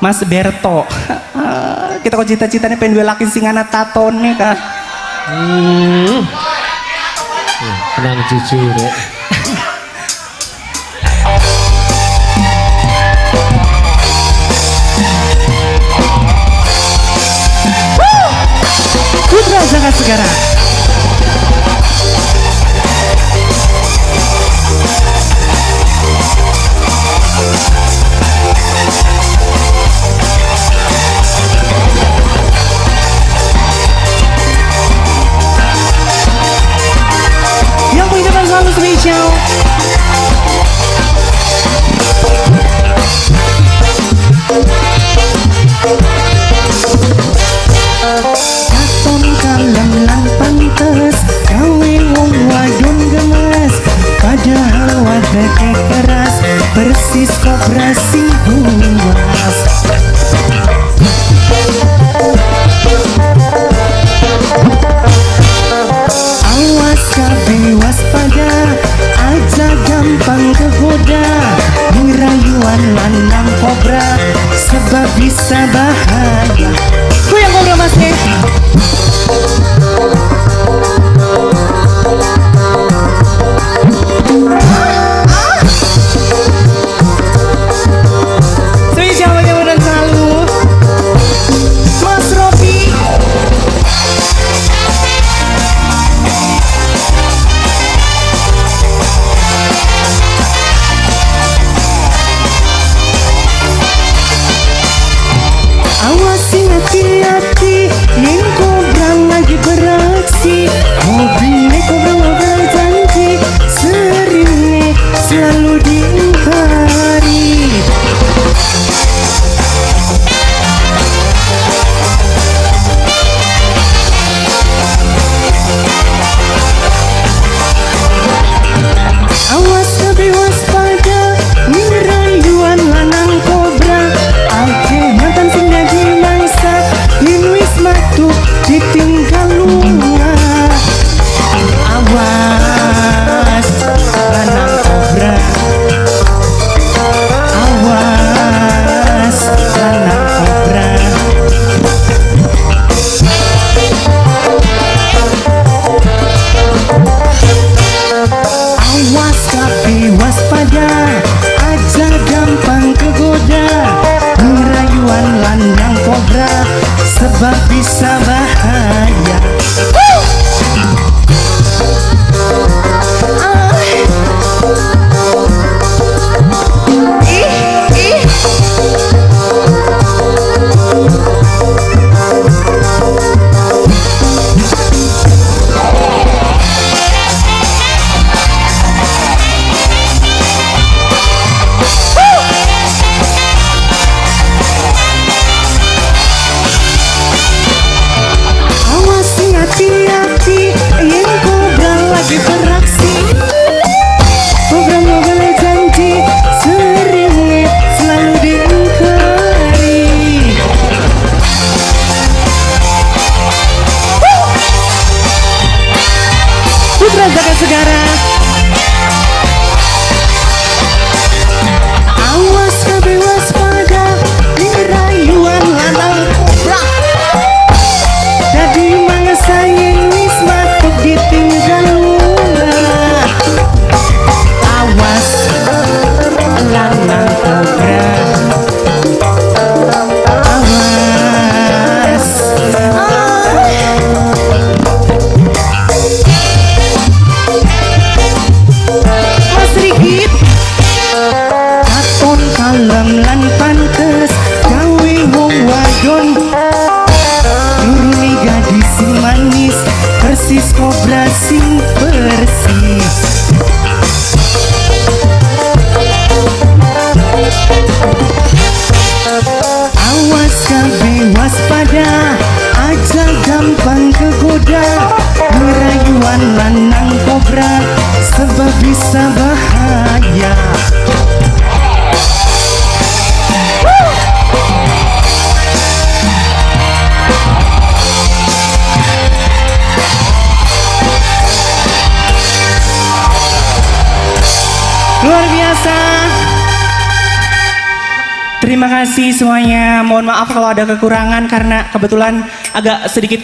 Mas Berto, kita kok cita-citanya pengen dua laki singana tato nih kah? Tenang jujur ya. Putra Zakat Segara. Yang punya depan selalu spesial. Katon kalem lan pantes gawe wong wadon gemes, padahal wadake keras persis kobra sing buas. Awas kabeh waspada, aja gampang kegoda, ngerayuan lanang kobra sebab bisa bahaya. Goyang kobra mas nih. Spesial mudah-mudahan selalu Mas Robi. Awasin hati-hati, yen kobra lagi beraksi. Mobilnya kobra ngobrol janji, seringnya selalu diingkari. Awas tapi waspada, ngerayuan lanang kobra. Ake mantan sing dadi mangsa, yen wis matu ditinggal lunga. Awas lanang kobra, awas lanang kobra. Awas tapi waspada, aja gampang kegoda, ngerayuan landang kobra sebab bisa bahaya. Awasin hati-hati, yen kobra lagi beraksi. Kobra mau boleh janji, seringnya selalu diingkari. Putra Zakat Segara. Awas kabeh waspada, ngerayuan lanang kobra. Dadi mangsa yen wis matuk ditinggal lunga. Awas lanang kobra, awas. Mas Rigit, katon kalem lan pantes gawe wong wadon, nuruni gadis sing manis persis kobra sing persis. Awas kabeh waspada, aja gampang kegoda, ngerayuan lanang kobra sebab bisa bahaya. Luar biasa. Terima kasih semuanya. Mohon maaf kalau ada kekurangan karena kebetulan agak sedikit